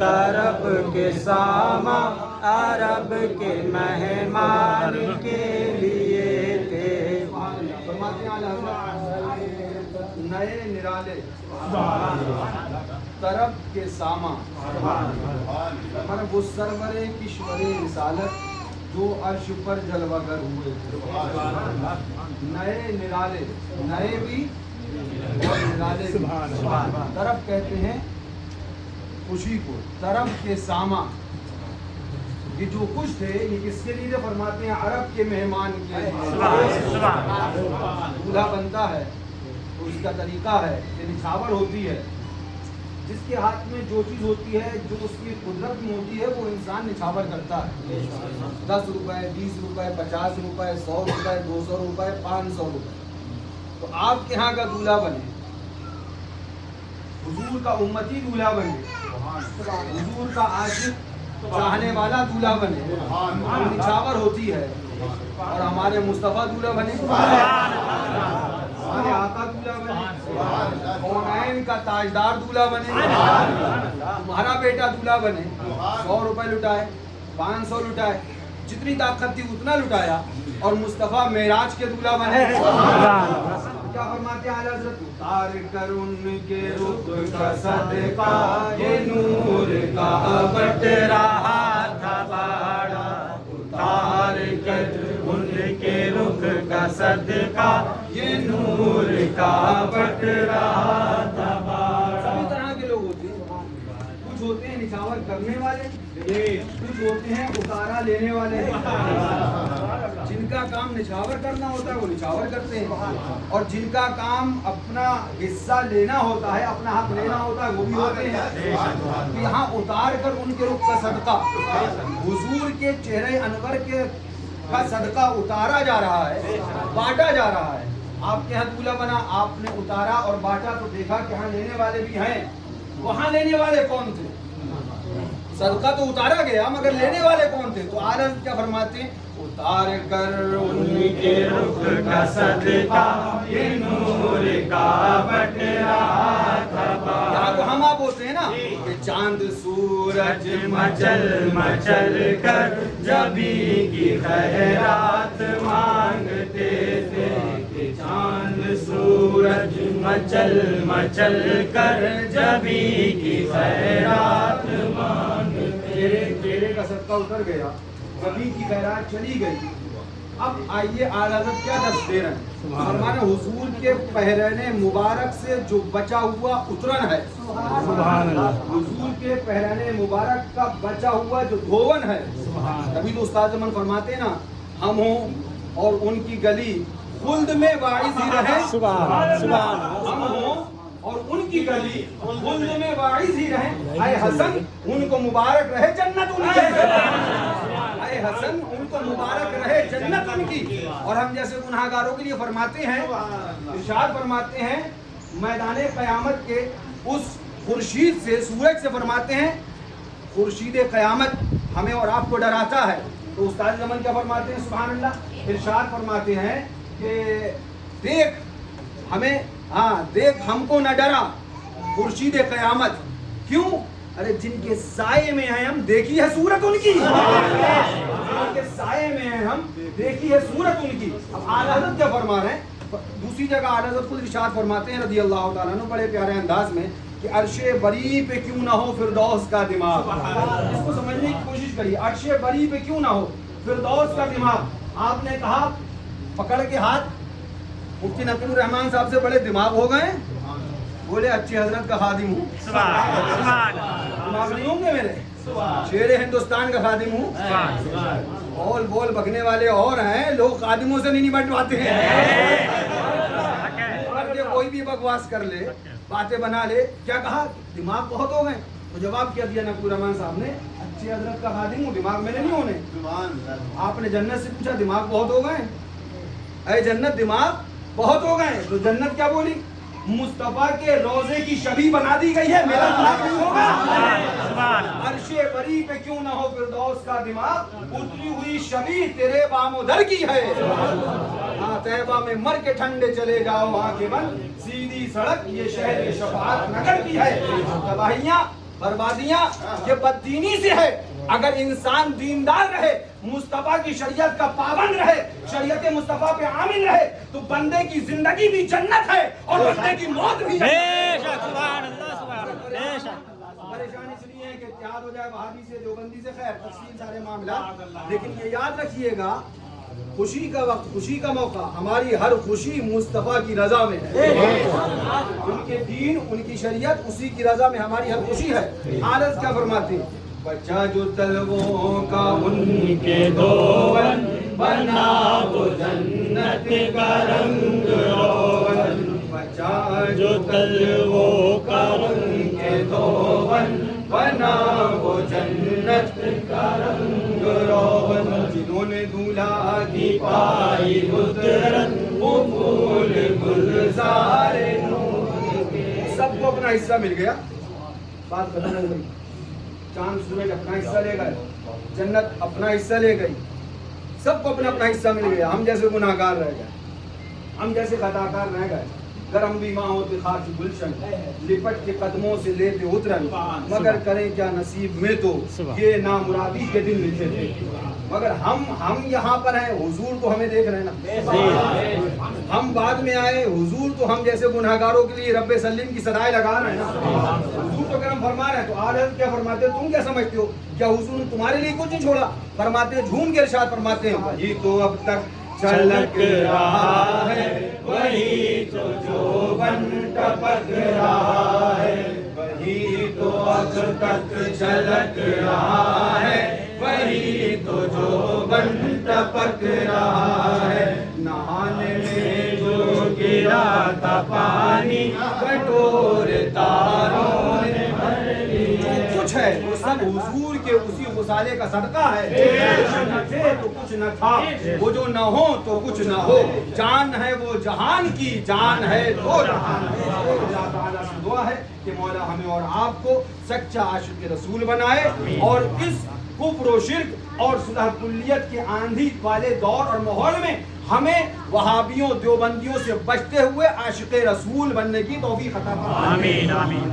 तरब के सामा अरब के मेहमान के लिए थे। नए निराले तरब के सामा, पर वो सरवरे किश्वरे रिसालत जो अर्श पर जलवागर हुए थे। नए निराले, नए भी और निराले भी। तरब कहते हैं खुशी को, तरब के सामा, ये जो कुछ थे ये किसके लिए फरमाते हैं? अरब के मेहमान के लिए। दूल्हा बनता है तो उसका तरीका है कि निछावर होती है, जिसके हाथ में जो चीज़ होती है, जो उसकी कुदरत में होती है, वो इंसान निछावर करता है। 10 रुपए, 20 रुपए, 50 रुपए, 100 रुपए, 200 रुपए, 500 रुपए। तो आपके यहाँ का दूल्हा बने, हुजूर का उम्मती दूल्हा बने, हुजूर का आशिक चाहने वाला दूल्हा बने, वो निछावर होती है। और हमारे मुस्तफ़ा दूल्हा बने, हमारे आका दूल्हा बने, कौनैन का ताजदार दूल्हा बने, तुम्हारा बेटा दूल्हा बने। 100 रुपए लुटाए, 500 लुटाए, जितनी ताकत थी उतना लुटाया, और मुस्तफ़ा मेराज के दूल्हा बने। क्या फरमाते हैं आला हज़रत? उतार कर उनके रुख का सदका, ये नूर का बट रहा था बाड़ा। उतार कर उनके रुख का सदका, ये नूर का बट रहा था बाड़ा। सभी तरह के लोग होते हैं, कुछ होते हैं निछावर करने वाले, कुछ होते हैं उतारा लेने वाले। जिनका काम निछावर करना होता है वो निछावर करते हैं, और जिनका काम अपना हिस्सा लेना होता है, अपना हक लेना होता है, वो भी होते हैं। तो यहाँ उतार कर उनके रुख का सदका, हुजूर के चेहरे अनवर के का सदका उतारा जा रहा है, बांटा जा रहा है। आपके यहाँ दूल्हा बना, आपने उतारा और बांटा, तो देखा कि यहाँ लेने वाले भी हैं। वहाँ लेने वाले कौन थे? सदका तो उतारा गया, मगर लेने वाले कौन थे? तो आला क्या फरमाते हैं? उतार कर उनके रुख का सदका, ये नूर का बट रहा था बाड़ा। यहाँ तो हम आप होते हैं ना कि चांद सूरज मचल मचल कर जबी की खैरात मांगते थे। कि चांद सूरज मचल मचल कर जबी की खैरात मांगते। चेहरे का सदका उतर गया, कभी की खैरात चली गई। अब आइए आला हज़रत क्या दस दे रहे हैं? फरमाने हुजूर के पहरने मुबारक से जो बचा हुआ उतरन है, हुजूर के पहरने मुबारक का बचा हुआ जो धोवन है। तभी तो उस्ताद जमन फरमाते हैं ना, हम हों और उनकी गली खुल्द में वाइज ही रहे। हम हों और उनकी गली खुल्द में वाइज ही रहे। आए हसन उनको मुबारक रहे जन्नत उनकी, आए हसन उनको मुबारक रहे जन्नत उनकी। और हम जैसे गुनाहगारों के लिए फरमाते हैं, इरशाद फरमाते हैं मैदान क़यामत के उस खुर्शीद से, सूरज से फरमाते हैं खुर्शीद क़यामत हमें और आपको डराता है। तो उस्ताद ज़मन क्या फरमाते हैं? सुभान अल्लाह। इरशाद फरमाते हैं कि देख हमें, हाँ देख हमको न डरा खुर्शीद क़यामत। क्यों? अरे जिनके साये में हैं हम, देखी है सूरत उनकी। जिनके साये में हैं हम, देखी है सूरत उनकी। अब आला हज़रत क्या फरमा रहे हैं? दूसरी जगह आला हज़रत खुद इरशाद फरमाते हैं रज़ी अल्लाह ताला अन्हु बड़े प्यारे अंदाज में कि अर्शे बरी पे क्यों ना हो फिरदौस का दिमाग। इसको समझने की कोशिश करिए। अर्शे बरी पे क्यों ना हो फिरदौस का दिमाग। आपने कहा पकड़ के हाथ, मुफ्ती नकीमुर रहमान साहब से बड़े दिमाग हो गए। बोले अच्छी हजरत का खादिम हूँ, दिमाग नहीं होंगे मेरे, शेर हिंदुस्तान का खादिम हूँ। बोल बोल बकने वाले और हैं, लोग खादिमों से नहीं निपट पाते हैं। कोई भी बकवास कर ले, बातें बना ले। क्या कहा? दिमाग बहुत हो गए। तो जवाब क्या दिया नकीमुर रहमान साहब ने? अच्छी हजरत का खादिम हूँ, दिमाग मेरे नहीं होने। आपने जन्नत से पूछा, दिमाग बहुत हो गए? अरे जन्नत दिमाग बहुत हो गए। तो जन्नत क्या बोली? मुस्तफा के रोजे की शबी बना दी गई है, मेरा दिमाग नहीं होगा। अर्शे बरी पे क्यों ना हो फिरदौस का दिमाग, उतरी हुई शबी तेरे बामोदर की है। हाँ तैयबा में मर के ठंडे चले जाओ आंखें बंद, सीधी सड़क ये शहर के शफाअत नगर की है। तबाहियां बर्बादियां ये बददीनी से है। अगर इंसान दीनदार रहे, मुस्तफा की शरीयत का पाबंद रहे, शरीयत मुस्तफा पे आमिल रहे, तो बंदे की जिंदगी भी जन्नत है और बंदे की मौत भी। परेशानी इसलिए है कि इत्तेहाद हो जाए वहाबी से, देवबंदी से, खैर तफसील सारे मामला, लेकिन ये याद रखिएगा खुशी का वक्त, खुशी का मौका, हमारी हर खुशी मुस्तफा की रजा में है। उनके दीन, उनकी शरीयत, उसी की रजा में हमारी हर खुशी है। आरज़ क्या फरमाते हैं? बच्चा जो तलवों का उनके दोवन बना वो जन्नत का रंग रोगन। बच्चा जो तलवों का उनके दोवन बना वो जन्नत का रंग रोगन। जिन्होंने दूल्हा की पाई उतरन वो फूल गुलजारे नूर। सबको अपना हिस्सा मिल गया, बात खत्म हो गई। चांद सूरज अपना हिस्सा ले गए, जन्नत अपना हिस्सा ले गई, सबको अपना अपना हिस्सा मिल गया। हम जैसे गुनाहगार रह गए, हम जैसे खताकार रह गए। गरम भी माँ होते खाक गुलशन, लिपट के कदमों से लेते उतरन, मगर करें क्या नसीब में तो ये नामुरादी के दिन लिखे थे। मगर हम यहाँ पर हैं, हुजूर तो हमें देख रहे हैं ना। हम बाद में आए, हुजूर तो हम जैसे गुनाहगारों के लिए रब्बे सलीम की सदाएं लगा रहे हैं ना। हुजूर तो करम फरमा रहे हैं, तो आरज़ क्या फरमाते हो? तुम क्या समझते हो? क्या हुजूर ने तुम्हारे लिए कुछ नहीं छोड़ा? फरमाते, झूम के इरशाद फरमाते हैं, वही तो अब तक छलक रहा है, वही तो जो बन टपक रहा है, वही तो अब तक छलक रहा है, वही तो जो बन टपक रहा है। नहाने में जो गिरा था पानी कटोरे तारों ने भर लिया। जो कुछ है वो सब हुजूर के उसी गुसाले का सदका है। न थे तो कुछ न था, वो जो न हो तो कुछ न हो। जान है वो जहान की, जान है तो जहान है। अल्लाह ताला से दुआ है कि मौला हमें और आपको सच्चा आशिक रसूल बनाए और इस कुफ्र और शिर्क और सुलह कुल्लियत के आंधी वाले दौर और माहौल में हमें वहाबियों, देवबंदियों से बचते हुए आशिक रसूल बनने की तौफीक अता फरमाए। आमीन आमीन।